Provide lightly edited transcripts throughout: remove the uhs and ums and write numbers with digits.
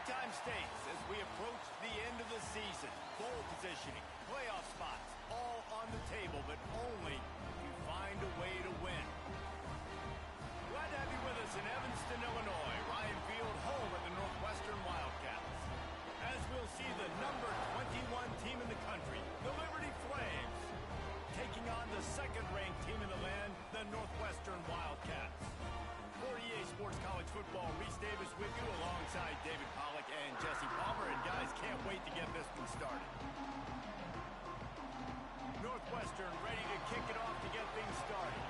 time states as we approach the end of the season. Bowl positioning, playoff spots, all on the table, but only if you find a way to win. Glad to have you with us in Evanston, Illinois. Ryan Field, home of the Northwestern Wildcats. As we'll see the number 21 team in the country, the Liberty Flames, taking on the second-ranked team in the land, the Northwestern Wildcats. For EA Sports College Football, Reese Davis with you alongside David Pollack and Jesse Palmer. And guys, can't wait to get this one started. Northwestern ready to kick it off to get things started.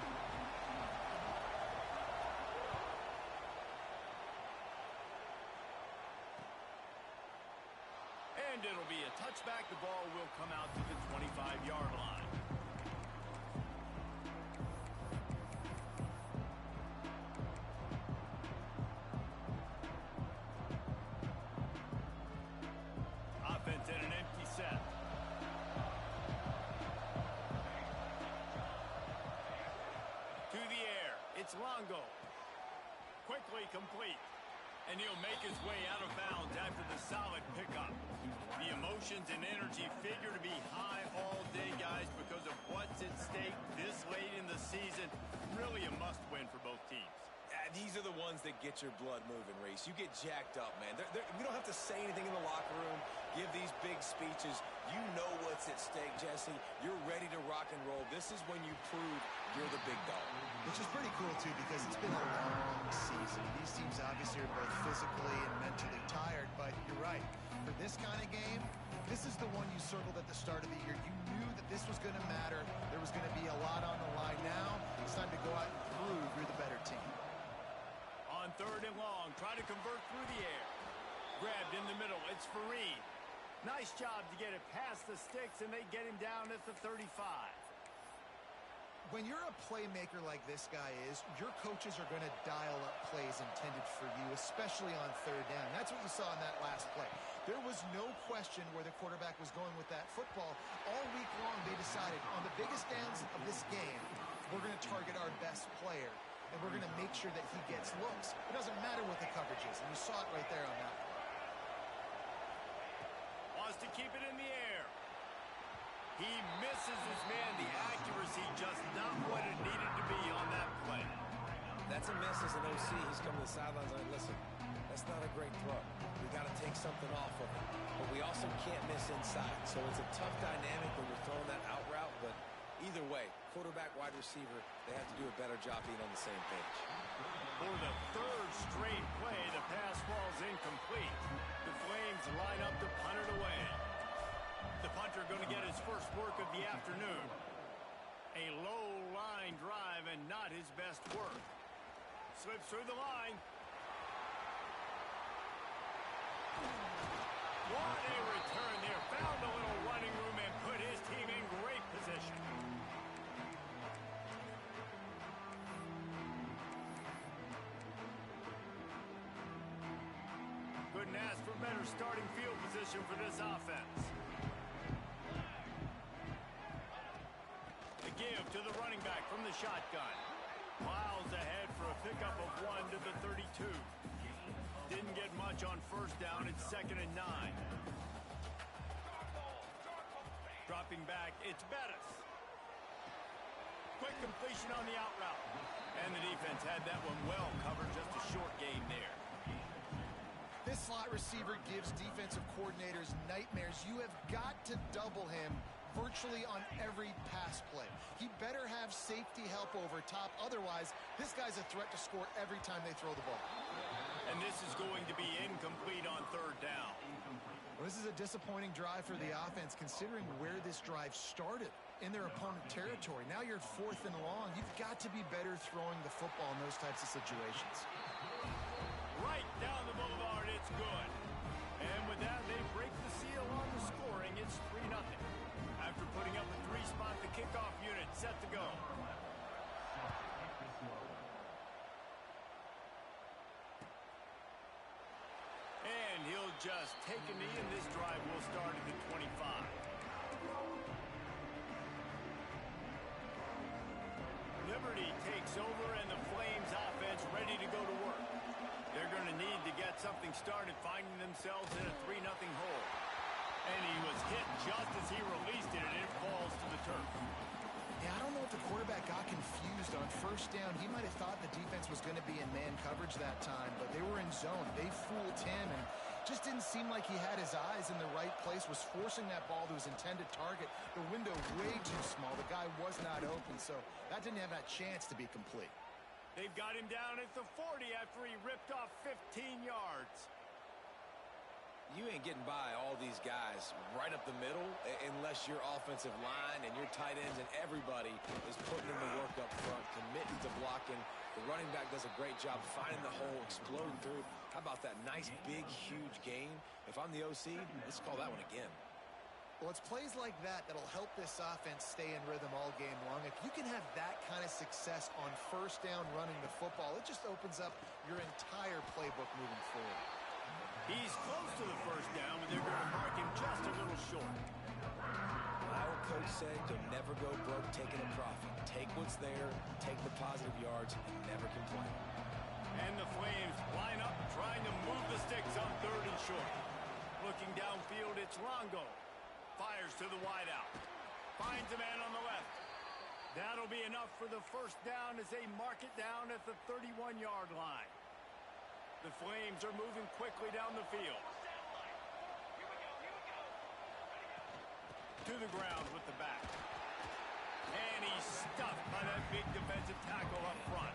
And it'll be a touchback. The ball will come out to the 25-yard line. Offense in an empty set. To the air. It's Longo. Quickly complete. And he'll make his way out of bounds after the solid pickup. The emotions and energy figure to be high all day, guys, because of what's at stake this late in the season. Really a must-win for both teams. These are the ones that get your blood moving, Reese. You get jacked up, man. We don't have to say anything in the locker room, give these big speeches. You know what's at stake, Jesse. You're ready to rock and roll. This is when you prove you're the big dog. Which is pretty cool, too, because it's been a long season. These teams obviously are both physically and mentally tired, but you're right. For this kind of game, this is the one you circled at the start of the year. You knew that this was going to matter. There was going to be a lot on the line. Now it's time to go out and prove you're the better team. On third and long, try to convert through the air. Grabbed in the middle, it's Fareed. Nice job to get it past the sticks, and they get him down at the 35. When you're a playmaker like this guy is, your coaches are going to dial up plays intended for you, especially on third down. That's what you saw in that last play. There was no question where the quarterback was going with that football. All week long, they decided on the biggest downs of this game, we're going to target our best player. And we're going to make sure that he gets looks. It doesn't matter what the coverage is, and you saw it right there on that play. Wants to keep it in the air. He misses his man. The accuracy just not what it needed to be on that play. That's a miss as an OC. He's coming to the sidelines and listen, that's not a great throw. We got to take something off of it. But we also can't miss inside. So it's a tough dynamic when you're throwing that out route, but either way, quarterback, wide receiver, they have to do a better job being on the same page. For the third straight play, the pass falls incomplete. The Flames line up to punt it away. The punter going to get his first work of the afternoon. A low line drive and not his best work. Slips through the line. What a return there. Found a little running room and put his team in great position. Couldn't ask for better starting field position for this offense. The give to the running back from the shotgun. Miles ahead for a pickup of 1 to the 32. Didn't get much on first down. It's 2nd and 9. Dropping back, it's Bettis. Quick completion on the out route. And the defense had that one well covered. Just a short gain there. This slot receiver gives defensive coordinators nightmares. You have got to double him virtually on every pass play. He better have safety help over top. Otherwise, this guy's a threat to score every time they throw the ball. And this is going to be incomplete on third down. Well, this is a disappointing drive for the offense, considering where this drive started in their opponent territory. Now you're 4th and long. You've got to be better throwing the football in those types of situations. Right down the boulevard, it's good. And with that, they break the seal on the scoring. It's 3-0. After putting up a 3-spot, the kickoff unit set to go. And he'll just take a knee, and this drive will start at the 25. Liberty takes over, and the Flames offense ready to go to work. They're going to need to get get something started, finding themselves in a 3-0 hole. And he was hit just as he released it, and it falls to the turf. Yeah, I don't know if the quarterback got confused on first down. He might have thought the defense was going to be in man coverage that time, but they were in zone. They fooled him and just didn't seem like he had his eyes in the right place, was forcing that ball to his intended target. The window way too small. The guy was not open, so that didn't have that chance to be complete. They've got him down at the 40 after he ripped off 15 yards. You ain't getting by all these guys right up the middle unless your offensive line and your tight ends and everybody is putting in the work up front, committing to blocking. The running back does a great job finding the hole, exploding through. How about that nice, big, huge gain? If I'm the OC, let's call that one again. Well, it's plays like that that'll help this offense stay in rhythm all game long. If you can have that kind of success on first down running the football, it just opens up your entire playbook moving forward. He's close to the first down, but they're going to mark him just a little short. My old coach said you'll never go broke taking a profit. Take what's there, take the positive yards, and never complain. And the Flames line up, trying to move the sticks on 3rd and short. Looking downfield, it's Longo. Fires to the wideout. Finds a man on the left. That'll be enough for the first down as they mark it down at the 31-yard line. The Flames are moving quickly down the field. To the ground with the back. And he's stuffed by that big defensive tackle up front.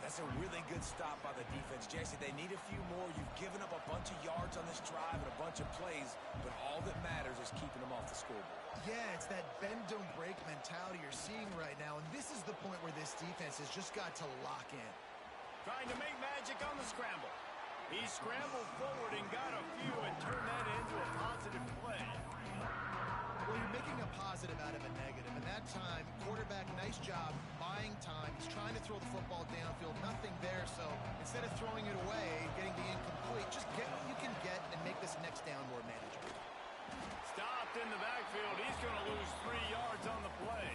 That's a really good stop by the defense, Jesse. They need a few more. You've given up a bunch of yards on this drive and a bunch of plays, but all that matters is keeping them off the scoreboard. Yeah, it's that bend, don't break mentality you're seeing right now, and this is the point where this defense has just got to lock in. Trying to make magic on the scramble. He scrambled forward and got a few and turned that into a positive play. Well, you're making a positive out of a negative, and that time, quarterback, nice job, buying time. He's trying to throw the football downfield, nothing there, so instead of throwing it away, getting the incomplete, just get what you can get and make this next down more manageable. Stopped in the backfield. He's going to lose 3 yards on the play.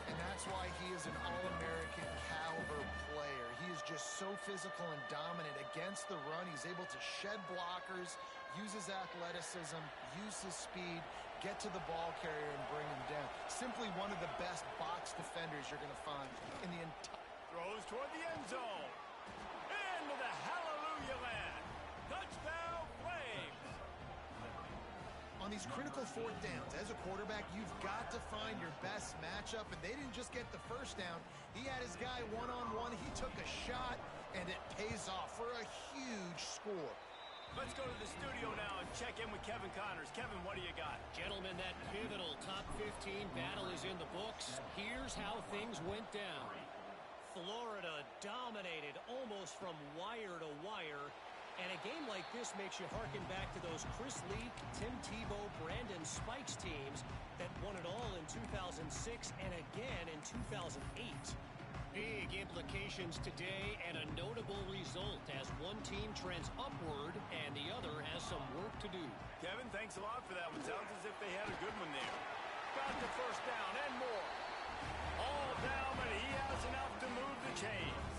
And that's why he is an All-American caliber player. He is just so physical and dominant against the run. He's able to shed blockers, use his athleticism, use his speed, get to the ball carrier and bring him down. Simply one of the best box defenders you're going to find in the entire... Throws toward the end zone. Into the hallelujah land. Touchdown, Flames. On these critical 4th downs, as a quarterback, you've got to find your best matchup, and they didn't just get the first down. He had his guy one-on-one. He took a shot, and it pays off for a huge score. Let's go to the studio now and check in with Kevin Connors. Kevin, what do you got? Gentlemen, that pivotal top 15 battle is in the books. Here's how things went down. Florida dominated almost from wire to wire. And a game like this makes you harken back to those Chris Lee, Tim Tebow, Brandon Spikes teams that won it all in 2006 and again in 2008. Big implications today and a notable result as one team trends upward and the other has some work to do. Kevin, thanks a lot for that one. Sounds as if they had a good one there. Got the first down and more. All down, but he has enough to move the chains.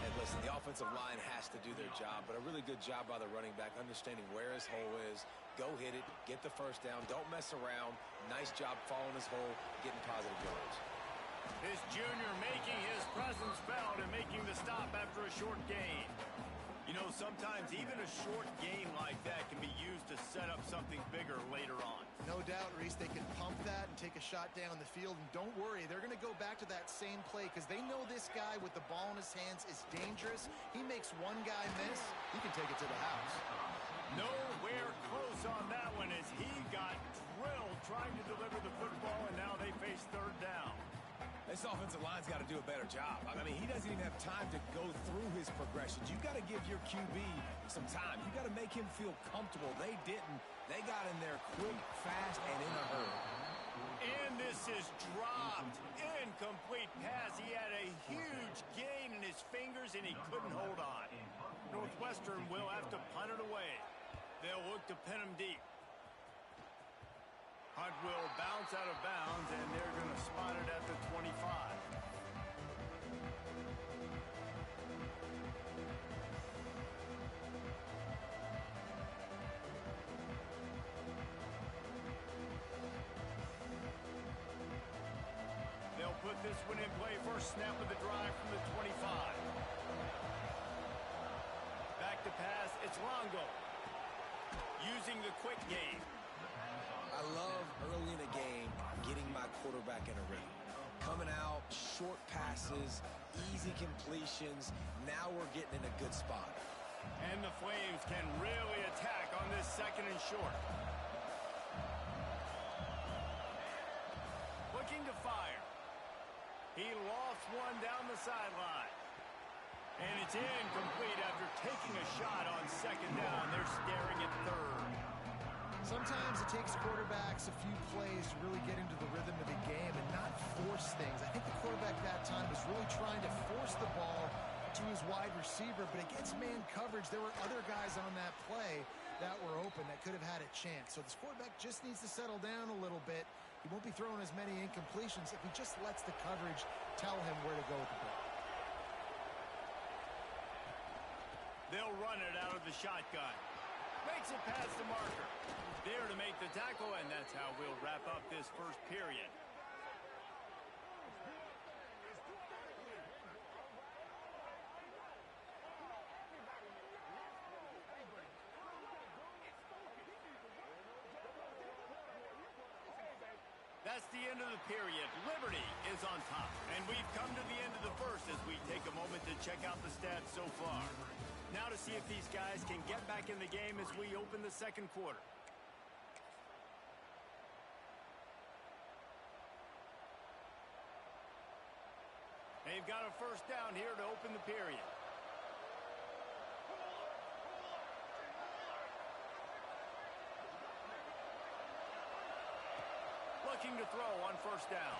And listen, the offensive line has to do their job, but a really good job by the running back, understanding where his hole is. Go hit it, get the first down, don't mess around. Nice job following his hole, getting positive yards. This junior making his presence felt and making the stop after a short gain. You know, sometimes even a short game like that can be used to set up something bigger later on. No doubt, Reese, they can pump that and take a shot down the field. And don't worry, they're going to go back to that same play because they know this guy with the ball in his hands is dangerous. He makes one guy miss, he can take it to the house. Nowhere close on that one as he got drilled trying to deliver the football, and now they face 3rd down. This offensive line's got to do a better job. I mean, he doesn't even have time to go through his progressions. You've got to give your QB some time. You've got to make him feel comfortable. They didn't. They got in there quick, fast, and in a hurry. And this is dropped. Incomplete pass. He had a huge gain in his fingers, and he couldn't hold on. Northwestern will have to punt it away. They'll look to pin him deep. Hunt will bounce out of bounds, and they're going to spot it at the 25. put this one in play. First snap of the drive from the 25. Back to pass. It's Longo. Using the quick game. I love early in a game getting my quarterback in a rhythm. Coming out, short passes, easy completions. Now we're getting in a good spot. And the Flames can really attack on this second and short. Looking to fire. He lofts one down the sideline. And it's incomplete after taking a shot on second down. They're staring at third. Sometimes it takes quarterbacks a few plays to really get into the rhythm of the game and not force things. I think the quarterback that time was really trying to force the ball to his wide receiver, but against man coverage, there were other guys on that play that were open that could have had a chance. So this quarterback just needs to settle down a little bit. He won't be throwing as many incompletions if he just lets the coverage tell him where to go with the ball. They'll run it out of the shotgun. Makes it past the marker. There to make the tackle, and that's how we'll wrap up this first period. That's the end of the period. Liberty is on top. And we've come to the end of the first as we take a moment to check out the stats so far. Now to see if these guys can get back in the game as we open the second quarter. They've got a first down here to open the period. Looking to throw on first down.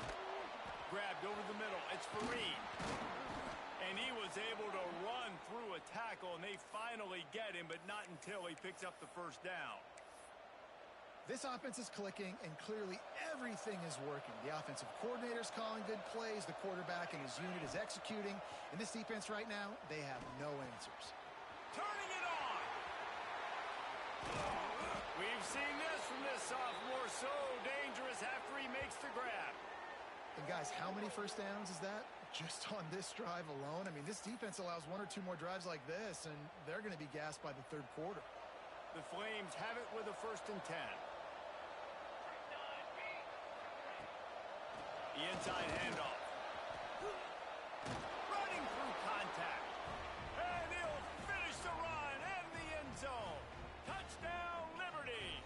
Grabbed over the middle. It's Fareed. And he was able to run through a tackle, and they finally get him, but not until he picks up the first down. This offense is clicking, and clearly everything is working. The offensive coordinator's calling good plays. The quarterback and his unit is executing. And this defense right now, they have no answers. Turning it on! We've seen this from this sophomore. So dangerous after he makes the grab. And guys, how many first downs is that? Just on this drive alone? I mean, this defense allows one or two more drives like this, and they're going to be gassed by the third quarter. The Flames have it with a 1st and 10. The inside handoff. Running through contact. And he'll finish the run and the end zone. Touchdown, Liberty.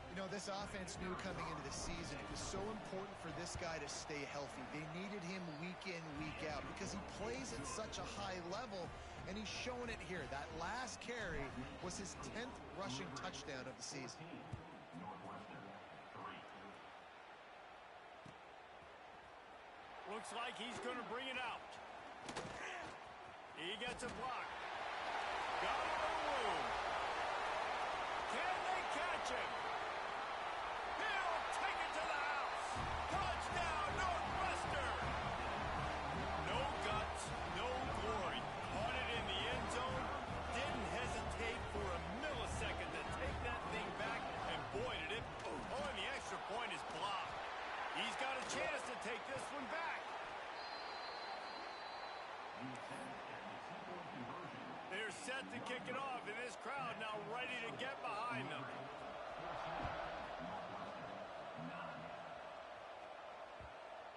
You know, this offense knew coming into the season it was so important for this guy to stay healthy. They needed him week in, week out because he plays at such a high level, and he's showing it here. That last carry was his 10th rushing touchdown of the season. Looks like he's going to bring it out. He gets a block. Got a little room. Can they catch him? He'll take it to the house. Touchdown, Northwestern. No guts, no glory. Caught it in the end zone. Didn't hesitate for a millisecond to take that thing back. And boy, did it. Oh, and the extra point is blocked. He's got a chance to take this one back. They're set to kick it off, and this crowd now ready to get behind them.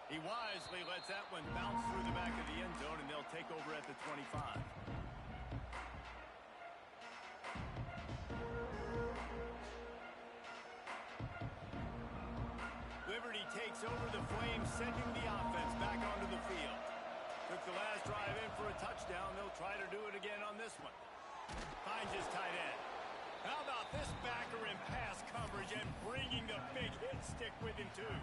He wisely lets that one bounce through the back of the end zone, and they'll take over at the 25. Liberty takes over. The Flames sending the offense back onto the field. Took the last drive in for a touchdown. They'll try to do it again on this one. Finds his tight end. How about this backer in pass coverage and bringing the big hit stick with him, too?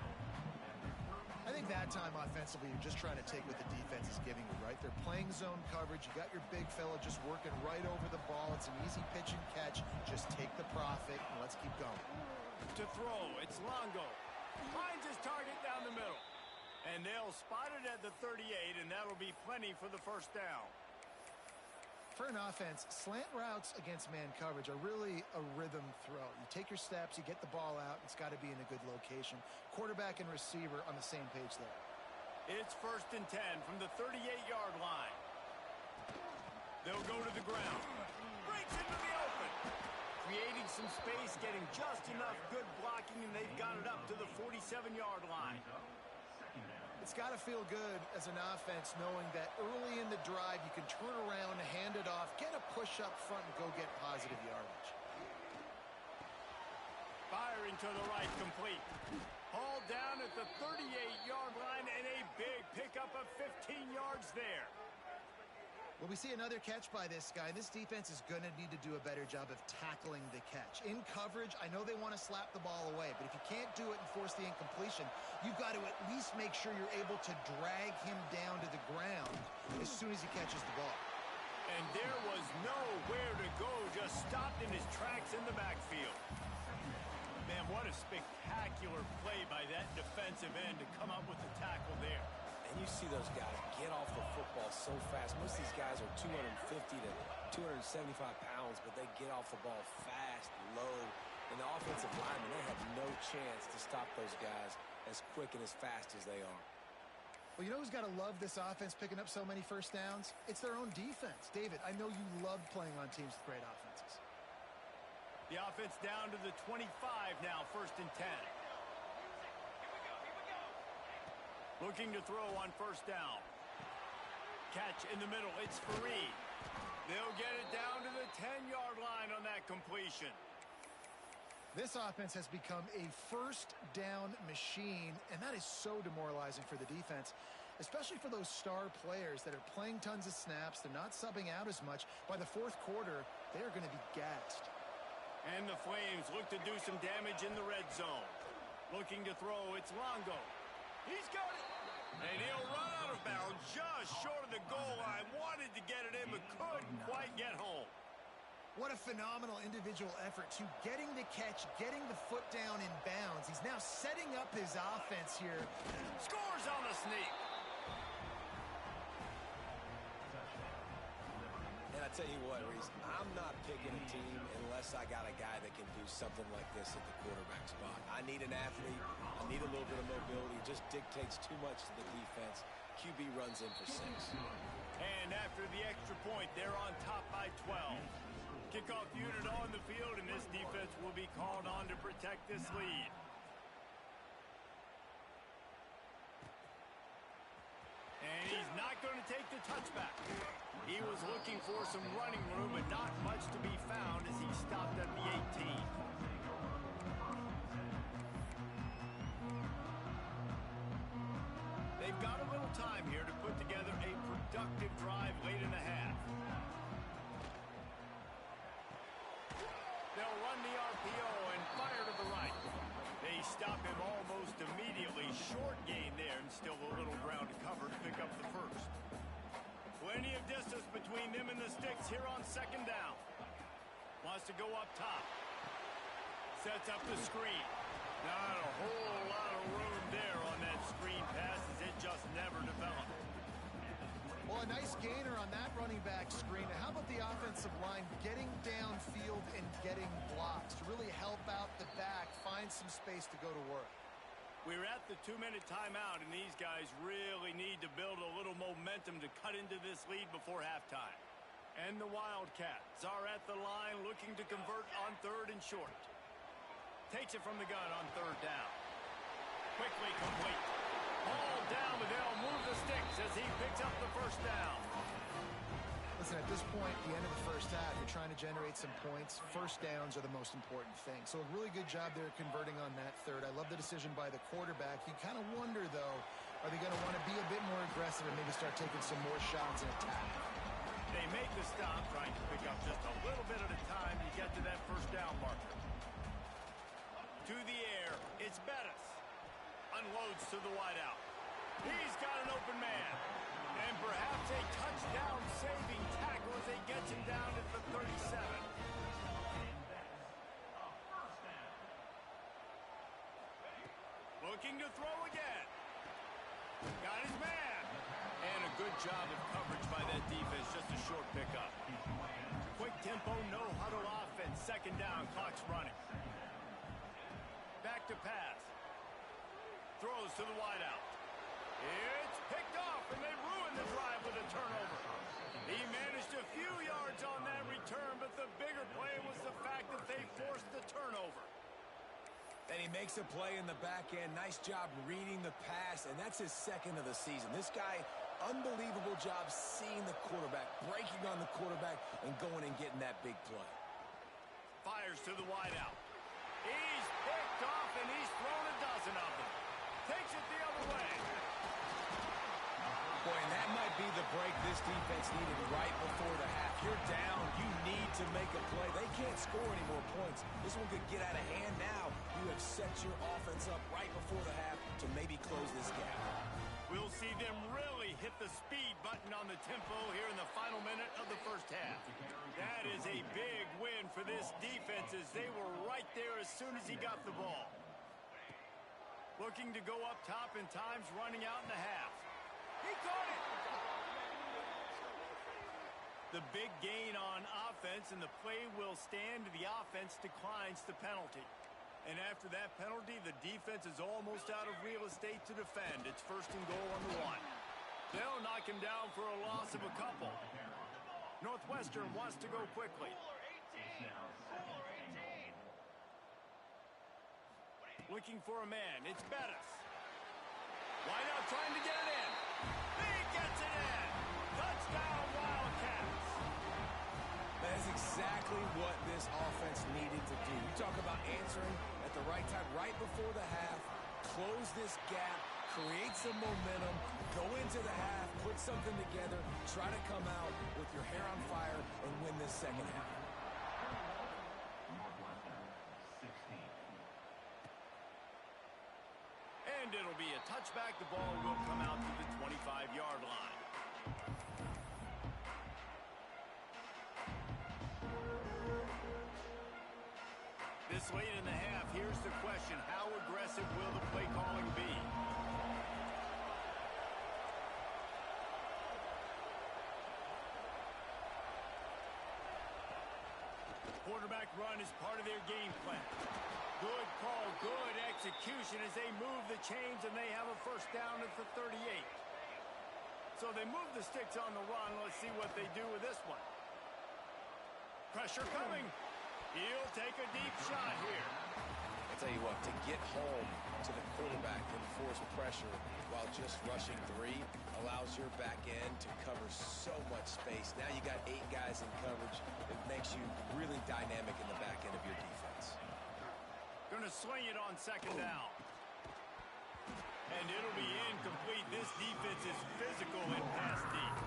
I think that time offensively, you're just trying to take what the defense is giving you, right? They're playing zone coverage. You got your big fella just working right over the ball. It's an easy pitch and catch. Just take the profit, and let's keep going. To throw, it's Longo. Finds his target down the middle. And they'll spot it at the 38, and that'll be plenty for the first down. For an offense, slant routes against man coverage are really a rhythm throw. You take your steps, you get the ball out, it's got to be in a good location. Quarterback and receiver on the same page there. It's 1st and 10 from the 38-yard line. They'll go to the ground. Breaks into the open. Creating some space, getting just enough good blocking, and they've got it up to the 47-yard line. It's got to feel good as an offense knowing that early in the drive you can turn around, hand it off, get a push up front, and go get positive yardage. Firing to the right, complete. Hauled down at the 38-yard line, and a big pickup of 15 yards there. Well, we see another catch by this guy. This defense is going to need to do a better job of tackling the catch. In coverage, I know they want to slap the ball away, but if you can't do it and force the incompletion, you've got to at least make sure you're able to drag him down to the ground as soon as he catches the ball. And there was nowhere to go, just stopped in his tracks in the backfield. Man, what a spectacular play by that defensive end to come up with the tackle there. And you see those guys get off the football so fast. Most of these guys are 250 to 275 pounds, but they get off the ball fast, low. And the offensive linemen, they have no chance to stop those guys as quick and as fast as they are. Well, you know who's got to love this offense picking up so many first downs? It's their own defense. David, I know you love playing on teams with great offenses. The offense down to the 25 now, 1st and 10. Looking to throw on 1st down. Catch in the middle. It's Fareed. They'll get it down to the 10-yard line on that completion. This offense has become a first down machine, and that is so demoralizing for the defense, especially for those star players that are playing tons of snaps. They're not subbing out as much. By the 4th quarter, they're going to be gassed. And the Flames look to do some damage in the red zone. Looking to throw. It's Longo. He's got it. And he'll run out of bounds just short of the goal line. Wanted to get it in, but couldn't quite get home. What a phenomenal individual effort to getting the catch, getting the foot down in bounds. He's now setting up his offense here. Scores on the sneak. And I tell you what, Reese, I'm not picking a team unless I got a guy that can do something like this at the quarterback spot. I need an athlete. I need a little bit of mobility. It just dictates too much to the defense. QB runs in for 6. And after the extra point, they're on top by 12. Kickoff unit on the field, and this defense will be called on to protect this lead. And he's not going to take the touchback. He was looking for some running room, but not much to be found as he stopped at the 18. They've got a little time here to put together a productive drive late in the half. They'll run the RPO and fire to the right. They stop him almost immediately. Short gain there, and still a little ground to cover to pick up the 1st. Plenty of distance between them and the sticks here on 2nd down. Wants to go up top. Sets up the screen. Not a whole lot of room there on that screen pass as it just never developed. Well, a nice gainer on that running back screen. Now, how about the offensive line getting downfield and getting blocks to really help out the back, find some space to go to work? We're at the 2-minute timeout, and these guys really need to build a little momentum to cut into this lead before halftime. And the Wildcats are at the line looking to convert on 3rd and short. Takes it from the gun on 3rd down. Quickly complete. Ball down, but they'll move the sticks as he picks up the 1st down. Listen, at this point, the end of the 1st half, you're trying to generate some points. 1st downs are the most important thing. So a really good job there converting on that 3rd. I love the decision by the quarterback. You kind of wonder, though, are they going to want to be a bit more aggressive and maybe start taking some more shots and attack? They make the stop, trying to pick up just a little bit at a time to get to that 1st down marker. To the air, it's Bettis. Unloads to the wideout. He's got an open man. And perhaps a touchdown-saving tackle as he gets him down at the 37. Looking to throw again. Got his man. And a good job of coverage by that defense, just a short pickup. Quick tempo, no huddle offense. Second down, clock's running. Back to pass. Throws to the wideout. It's picked off, and they ruined the drive with a turnover. He managed a few yards on that return, but the bigger play was the fact that they forced the turnover. And he makes a play in the back end. Nice job reading the pass, and that's his second of the season. This guy, unbelievable job seeing the quarterback, breaking on the quarterback, and going and getting that big play. Fires to the wideout. He's picked off, and he's thrown a dozen of them. Takes it the other way. Boy, and that might be the break this defense needed right before the half. You're down. You need to make a play. They can't score any more points. This one could get out of hand now. You have set your offense up right before the half to maybe close this gap. We'll see them really hit the speed button on the tempo here in the final minute of the first half. That is a big win for this defense as they were right there as soon as he got the ball. Looking to go up top in times, running out in the half. He caught it! The big gain on offense, and the play will stand. The offense declines the penalty. And after that penalty, the defense is almost out of real estate to defend. It's first and goal on the 1. They'll knock him down for a loss of a couple. Northwestern wants to go quickly. Looking for a man. It's Bettis. Wideout trying to get it in. He gets it in. Touchdown, Wildcats. That is exactly what this offense needed to do. You talk about answering at the right time, right before the half, close this gap, create some momentum, go into the half, put something together, try to come out with your hair on fire and win this second half. And it'll be a touchback. The ball will come out to the 25-yard line. This late in the half, here's the question. How aggressive will the play calling be? Quarterback run is part of their game plan. Good call, good execution as they move the chains, and they have a first down at the 38. So they move the sticks on the run. Let's see what they do with this one. Pressure coming. He'll take a deep shot here. I'll tell you what, to get home to the quarterback and force pressure while just rushing 3 allows your back end to cover so much space. Now you got 8 guys in coverage. It makes you really dynamic in the back end of your defense. Going to swing it on second down. And it'll be incomplete. This defense is physical and pass deep.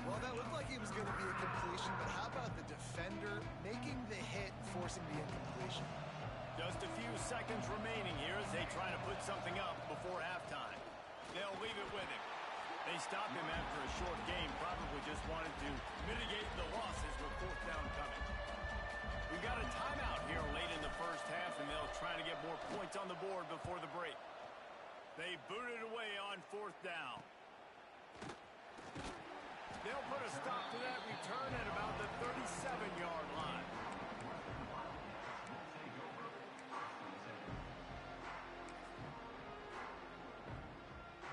Well, that looked like it was going to be a completion, but how about the defender making the hit, forcing the incompletion? Just a few seconds remaining here as they try to put something up before halftime. They'll leave it with him. They stop him after a short game, probably just wanted to mitigate the losses with fourth down coming. We've got a timeout here late in the first half, and they'll try to get more points on the board before the break. They boot it away on fourth down. They'll put a stop to that return at about the 37-yard line.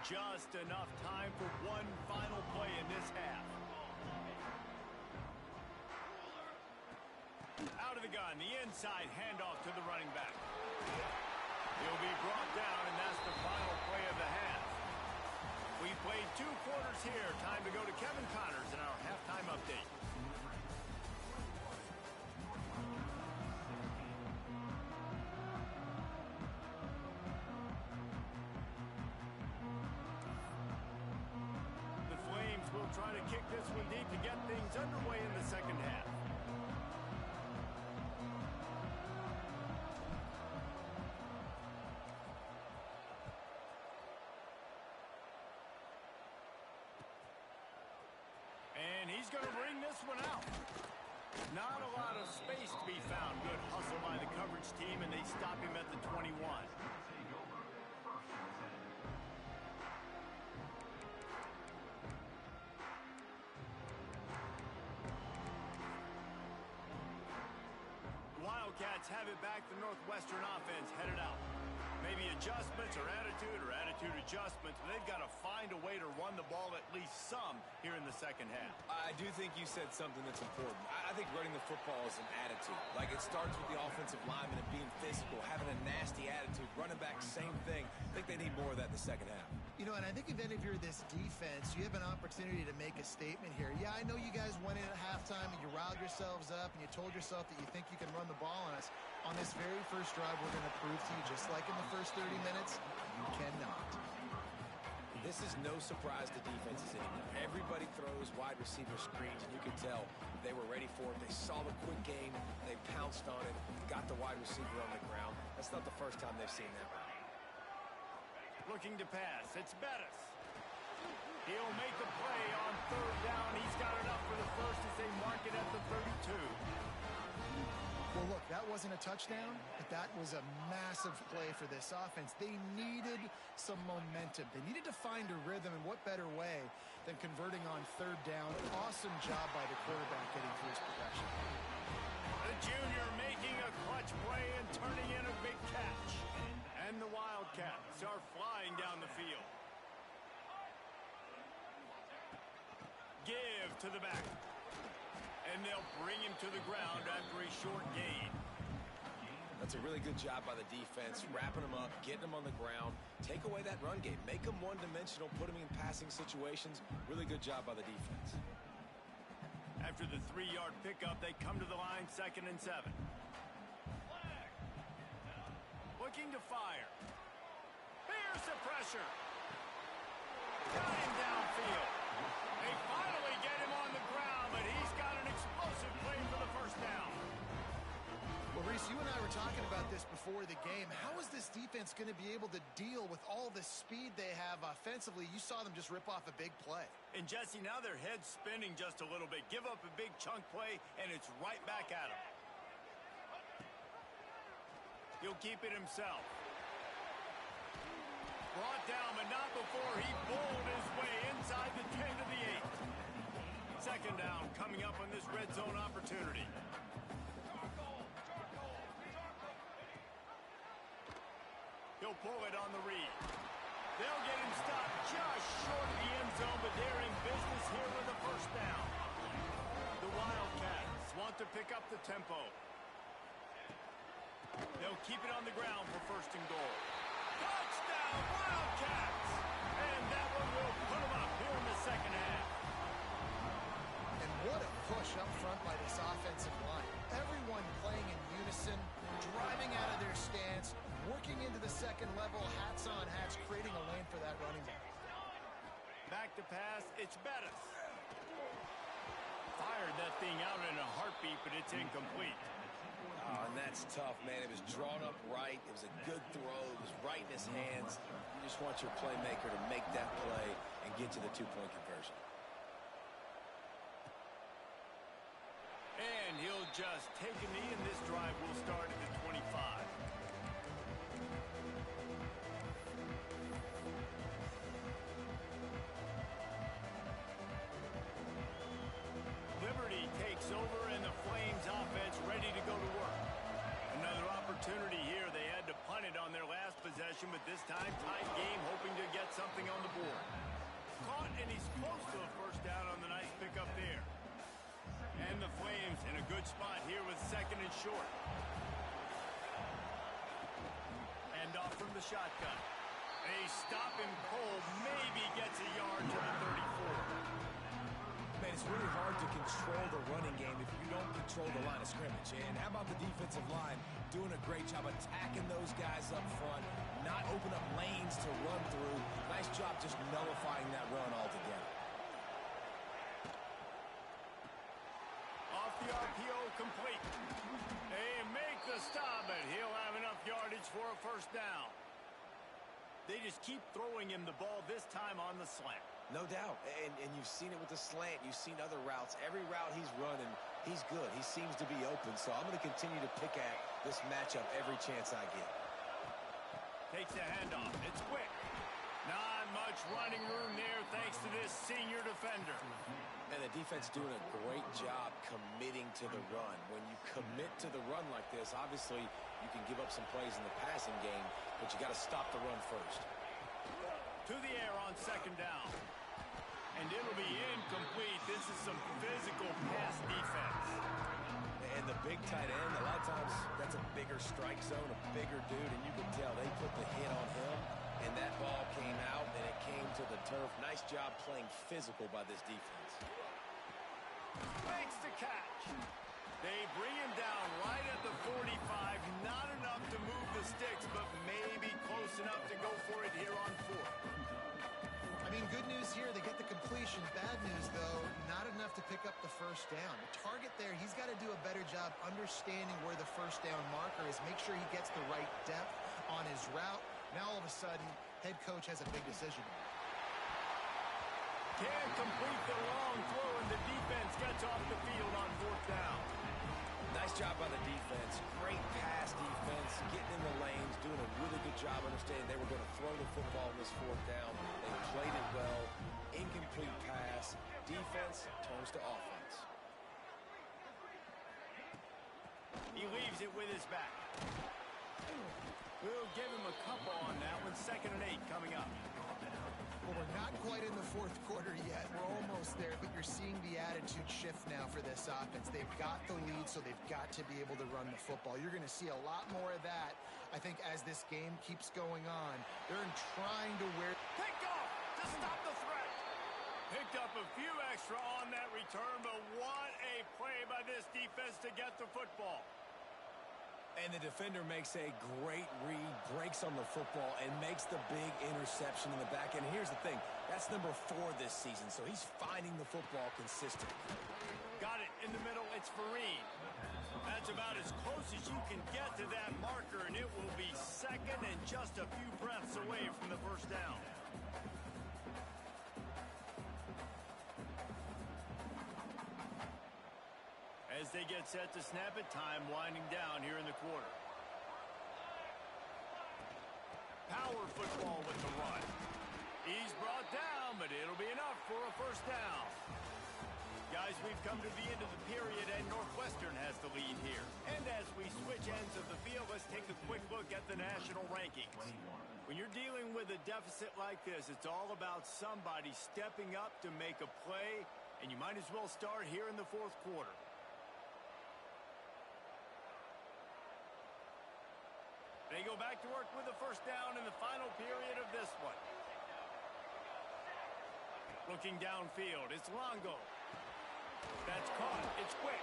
Just enough time for one final play in this half. Out of the gun, the inside handoff to the running back. He'll be brought down, and that's the final play of the half. We played 2 quarters here. Time to go to Kevin Connors in our halftime update. The Flames will try to kick this one deep to get things underway in the second half. And he's going to bring this one out. Not a lot of space to be found. Good hustle by the coverage team, and they stop him at the 21. Wildcats have it back. The Northwestern offense headed out. Maybe adjustments or attitude adjustments. They've got to find a way to run the ball at least some here in the second half. I do think you said something that's important. I think running the football is an attitude. Like, it starts with the offensive lineman and being physical, having a nasty attitude. Running back, same thing. I think they need more of that in the second half. You know, and I think if any of you're this defense, you have an opportunity to make a statement here. Yeah, I know you guys went in at halftime and you riled yourselves up and you told yourself that you think you can run the ball on us. On this very first drive, we're going to prove to you, just like in the first 30 minutes, you cannot. This is no surprise to defenses anymore. Everybody throws wide receiver screens, and you can tell they were ready for it. They saw the quick game. They pounced on it, got the wide receiver on the ground. That's not the first time they've seen that route. Looking to pass. It's Bettis. He'll make the play on third down. He's got enough for the first as they mark it at the 32. Well, look, that wasn't a touchdown, but that was a massive play for this offense. They needed some momentum. They needed to find a rhythm, and what better way than converting on third down. Awesome job by the quarterback getting through his progression. The junior making a clutch play and turning in a big catch. And the Wildcats are flying down the field. Give to the back. And they'll bring him to the ground after a short gain. That's a really good job by the defense, wrapping them up, getting them on the ground, take away that run game, make them one-dimensional, put them in passing situations. Really good job by the defense. After the 3-yard pickup, they come to the line, 2nd and 7. Looking to fire. Here's the pressure. Got him downfield. They finally get him on the ground, but he's got an explosive play for the first down. Well, Reese, you and I were talking about this before the game. How is this defense going to be able to deal with all the speed they have offensively? You saw them just rip off a big play. And Jesse, now their head's spinning just a little bit. Give up a big chunk play, and it's right back at him. He'll keep it himself. Brought down, but not before he bowled his way inside the 10 to the 8. 2nd down coming up on this red zone opportunity. He'll pull it on the read. They'll get him stopped just short of the end zone, but they're in business here with a first down. The Wildcats want to pick up the tempo. They'll keep it on the ground for 1st and goal. Touchdown, Wildcats! And that one will put them up here in the second half. And what a push up front by this offensive line. Everyone playing in unison, driving out of their stance, working into the second level, hats on hats, creating a lane for that running back. Back to pass, it's Bettis. Fired that thing out in a heartbeat, but it's incomplete. Oh, and that's tough, man. It was drawn up right. It was a good throw. It was right in his hands. You just want your playmaker to make that play and get to the 2-point conversion. And he'll just take a knee, and this drive will start at the 25. Liberty takes over, and the Flames offense ready to go to work. Another opportunity here. They had to punt it on their last possession, but this time tight game, hoping to get something on the board. Caught, and he's close to a first down on the nice pickup there. And the Flames in a good spot here with 2nd and short. And off from the shotgun. They stop him cold, maybe gets a yard to the 34. Man, it's really hard to control the running game if you don't control the line of scrimmage. And how about the defensive line doing a great job attacking those guys up front, not open up lanes to run through. Nice job just nullifying that run altogether. Off the RPO, complete. They make the stop, but he'll have enough yardage for a first down. They just keep throwing him the ball, this time on the slant. No doubt, and you've seen it with the slant. You've seen other routes. Every route he's running, he's good. He seems to be open, so I'm going to continue to pick at this matchup every chance I get. Takes the handoff. It's quick. Not much running room there thanks to this senior defender. And the defense doing a great job committing to the run. When you commit to the run like this, obviously you can give up some plays in the passing game, but you got to stop the run first. To the air on second down. And it'll be incomplete. This is some physical pass defense. And the big tight end, a lot of times that's a bigger strike zone, a bigger dude, and you can tell they put the hit on him, and that ball came out, and it came to the turf. Nice job playing physical by this defense. Makes the catch. They bring him down right at the 45. Not enough to move the sticks, but maybe close enough to go for it here on fourth. I mean, good news here, they get the completion. Bad news, though, not enough to pick up the first down. The target there, he's got to do a better job understanding where the first down marker is, make sure he gets the right depth on his route. Now, all of a sudden, head coach has a big decision. Can't complete the long throw, and the defense gets off the field on fourth down. Nice job by the defense. Great pass defense, getting in the lanes, doing a really good job understanding they were going to throw the football in this fourth down. They played it well. Incomplete pass. Defense turns to offense. He leaves it with his back. We'll give him a couple on that one. 2nd and 8 coming up. Well, we're not quite in the fourth quarter yet. We're almost there, but you're seeing the attitude shift now for this offense. They've got the lead, so they've got to be able to run the football. You're going to see a lot more of that, I think, as this game keeps going on. They're trying to wear... Picked off to stop the threat. Picked up a few extra on that return, but what a play by this defense to get the football. And the defender makes a great read, breaks on the football, and makes the big interception in the back end. Here's the thing. That's number 4 this season, so he's finding the football consistently. Got it in the middle. It's Fareen. That's about as close as you can get to that marker, and it will be second and just a few breaths away from the first down. As they get set to snap it, time winding down here in the quarter. Power football with the run. He's brought down, but it'll be enough for a first down. Guys, we've come to the end of the period, and Northwestern has the lead here. And as we switch ends of the field, let's take a quick look at the national rankings. When you're dealing with a deficit like this, it's all about somebody stepping up to make a play, and you might as well start here in the fourth quarter. They go back to work with the first down in the final period of this one. Looking downfield, it's Longo. That's caught. It's quick.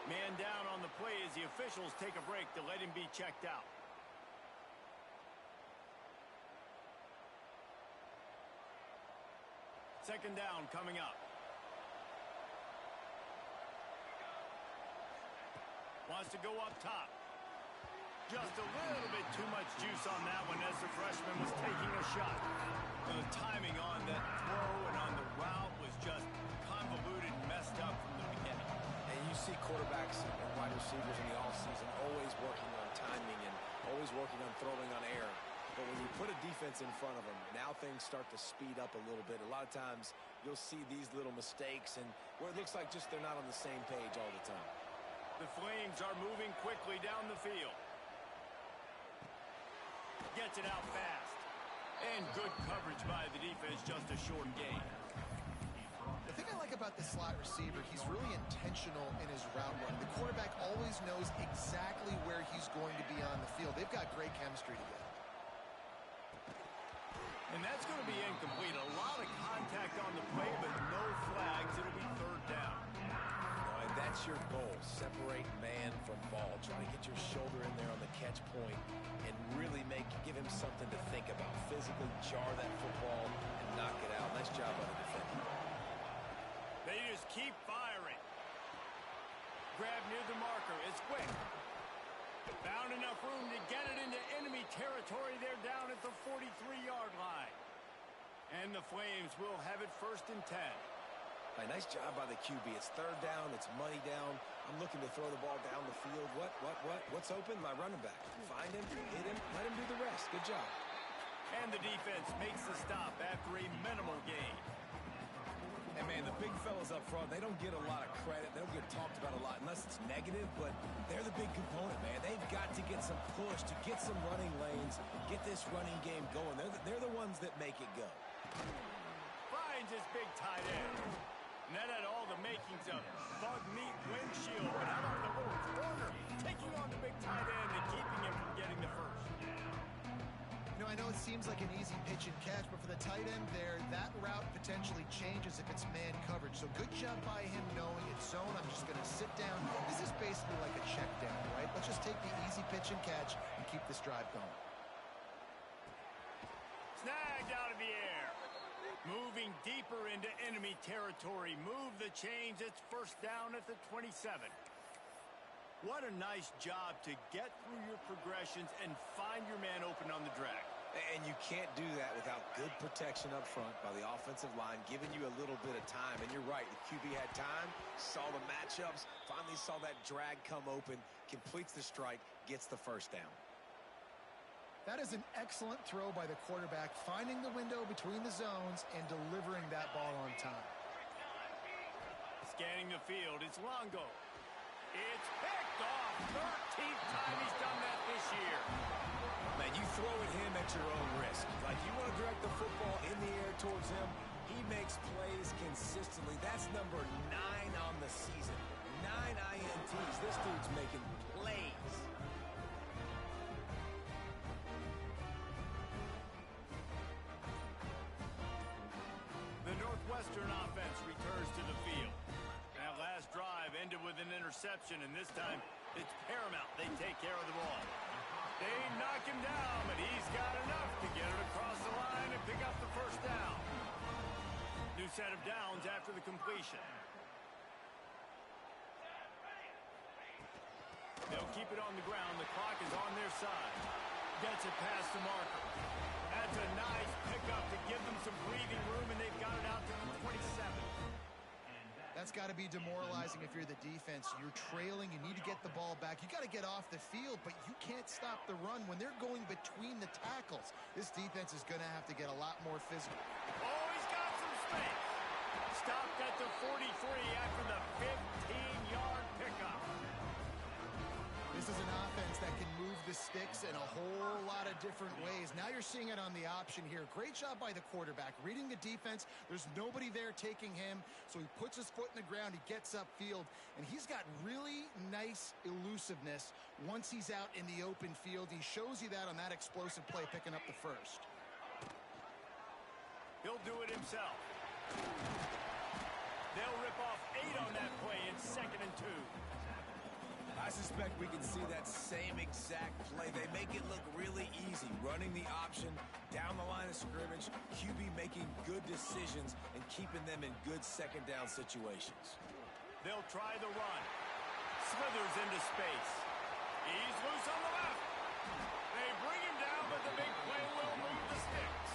Man down on the play as the officials take a break to let him be checked out. Second down coming up. Wants to go up top. Just a little bit too much juice on that one as the freshman was taking a shot. The timing on that throw and on the route was just convoluted and messed up from the beginning. And you see quarterbacks and wide receivers in the offseason always working on timing and always working on throwing on air. But when you put a defense in front of them, now things start to speed up a little bit. A lot of times you'll see these little mistakes and where it looks like just they're not on the same page all the time. The Flames are moving quickly down the field. Gets it out fast. And good coverage by the defense, just a short gain. The thing I like about the slot receiver, he's really intentional in his route run. The quarterback always knows exactly where he's going to be on the field. They've got great chemistry together. And that's going to be incomplete. A lot of contact on the play, but no flags. It'll be third down. And that's your goal. Separate man from ball. Try to get your shoulder in there on the catch point and really give him something to think about. Physically jar that football and knock it out. Nice job by the defender. They just keep firing. Grab near the marker. It's quick. Found enough room to get it into enemy territory. They're down at the 43-yard line. And the Flames will have it 1st and 10. Nice job by the QB. It's third down. It's money down. I'm looking to throw the ball down the field. What's open? My running back. Find him, hit him, let him do the rest. Good job. And the defense makes the stop after a minimal gain. And, man, the big fellas up front, they don't get a lot of credit. They don't get talked about a lot unless it's negative, but they're the big component, man. They've got to get some push, to get some running lanes, get this running game going. They're the ones that make it go. Finds his big tight end. And that had all the makings of bug meat windshield. But how about the little corner taking on the big tight end and keeping him from getting the first? You know, I know it seems like an easy pitch and catch, but for the tight end there, that route potentially changes if it's man coverage. So good job by him knowing it's zone. I'm just going to sit down. This is basically like a check down, right? Let's just take the easy pitch and catch and keep this drive going. Snagged out of the air. Moving deeper into enemy territory. Move the chains. It's first down at the 27. What a nice job to get through your progressions and find your man open on the drag. And you can't do that without good protection up front by the offensive line, giving you a little bit of time. And you're right, the QB had time, saw the matchups, finally saw that drag come open, completes the strike, gets the first down. That is an excellent throw by the quarterback, finding the window between the zones and delivering that ball on time. Scanning the field, it's Longo. It's picked off. 13th time he's done that this year. Man, you throw at him at your own risk. Like, you want to direct the football in the air towards him, he makes plays consistently. That's number 9 on the season. 9 INTs. This dude's making plays. The Northwestern offense returns to the field. That last drive ended with an interception, and this time it's paramount they take care of the ball. They knock him down, but he's got enough to get it across the line and pick up the first down. New set of downs after the completion. They'll keep it on the ground. The clock is on their side. Gets it past the marker. That's a nice pickup to give them some breathing room, and they've got it out to the 27. That's got to be demoralizing if you're the defense. You're trailing. You need to get the ball back. You got to get off the field, but you can't stop the run when they're going between the tackles. This defense is going to have to get a lot more physical. Oh, he's got some space. Stopped at the 43 after the 15-yard pickup. This is an offense that can move the sticks in a whole lot of different ways. Now you're seeing it on the option here. Great job by the quarterback. Reading the defense. There's nobody there taking him, so he puts his foot in the ground. He gets upfield, and he's got really nice elusiveness once he's out in the open field. He shows you that on that explosive play, picking up the first. He'll do it himself. They'll rip off 8 on that play in 2nd and 2. I suspect we can see that same exact play. They make it look really easy, running the option down the line of scrimmage, QB making good decisions and keeping them in good second down situations. They'll try the run. Slithers into space. He's loose on the left. They bring him down, but the big play will move the sticks.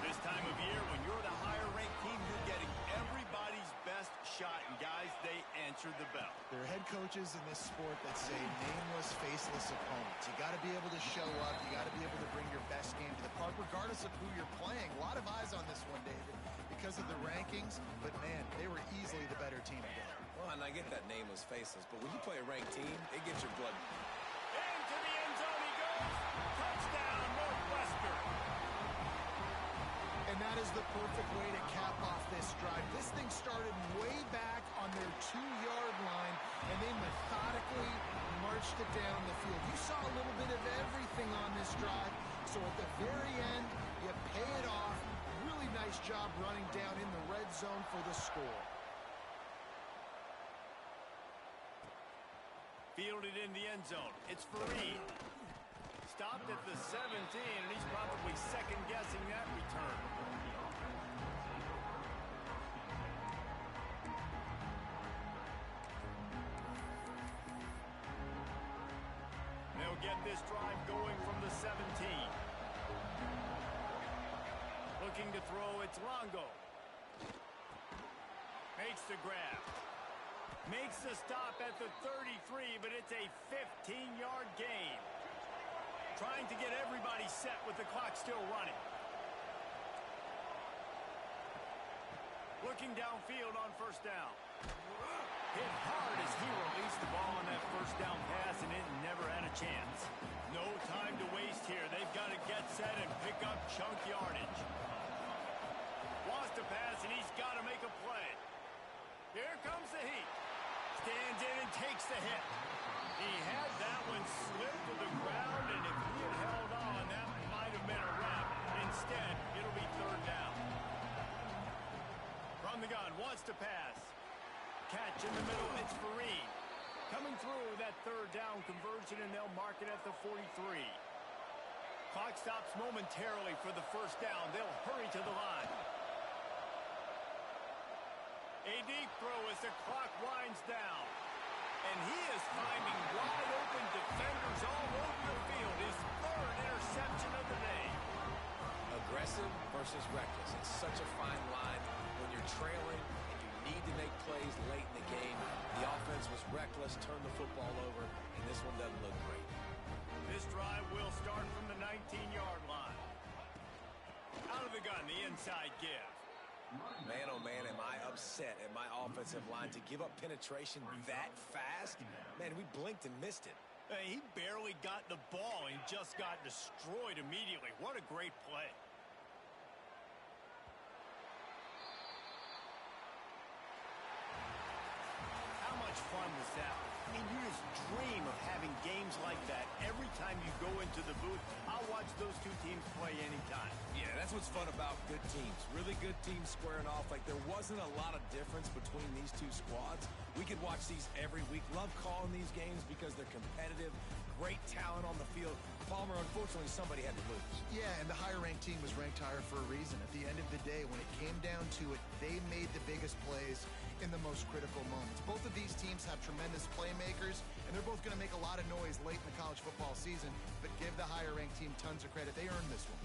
This time of year, when you're the higher-ranked team, you're getting everybody's best shot, and guys, they answered the bell. There are head coaches in this sport that say nameless, faceless opponents. You got to be able to show up. You got to be able to bring your best game to the park, regardless of who you're playing. A lot of eyes on this one, David, because of the rankings. But, man, they were easily the better team today. Well, and I get that nameless, faceless, but when you play a ranked team, it gets your blood. Into the end zone he goes. Touchdown, Northwestern. And that is the perfect way to cap off this drive. This thing started way back on their 2-yard line, and they methodically marched it down the field. You saw a little bit of everything on this drive, so at the very end, you pay it off. Really nice job running down in the red zone for the score. Fielded in the end zone. It's Fareed. Stopped at the 17, and he's probably second-guessing that return. They'll get this drive going from the 17. Looking to throw, it's Longo. Makes the grab. Makes the stop at the 33, but it's a 15-yard gain. Trying to get everybody set with the clock still running. Looking downfield on first down. Hit hard as he released the ball on that first down pass, and it never had a chance. No time to waste here. They've got to get set and pick up chunk yardage. Wants to pass, and he's got to make a play. Here comes the heat. Stands in and takes the hit. He had that one slip to the ground, and if he had held on, that might have been a wrap. Instead, it'll be third down. From the gun, wants to pass. Catch in the middle, it's Fareed. Coming through that third down conversion, and they'll mark it at the 43. Clock stops momentarily for the first down. They'll hurry to the line. A deep throw as the clock winds down. And he is finding wide open defenders all over the field. His third interception of the day. Aggressive versus reckless. It's such a fine line when you're trailing and you need to make plays late in the game. The offense was reckless, turned the football over, and this one doesn't look great. This drive will start from the 19-yard line. Out of the gun, the inside give. Man, oh man, am I upset at my offensive line to give up penetration that fast? Man, we blinked and missed it. He barely got the ball and just got destroyed immediately. What a great play. How much fun was that? I mean, you just dream of having games like that every time you go into the booth. I'll watch those two teams play anytime. Yeah, that's what's fun about good teams. Really good teams squaring off. Like, there wasn't a lot of difference between these two squads. We could watch these every week. Love calling these games because they're competitive. Great talent on the field. Palmer, unfortunately, somebody had to lose. Yeah, and the higher-ranked team was ranked higher for a reason. At the end of the day, when it came down to it, they made the biggest plays in the most critical moments. Both of these teams have tremendous playmakers, and they're both going to make a lot of noise late in the college football season, but give the higher-ranked team tons of credit. They earned this one.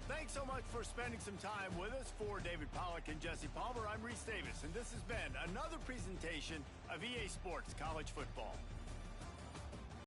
Thanks so much for spending some time with us. For David Pollack and Jesse Palmer, I'm Reese Davis, and this has been another presentation of EA Sports College Football.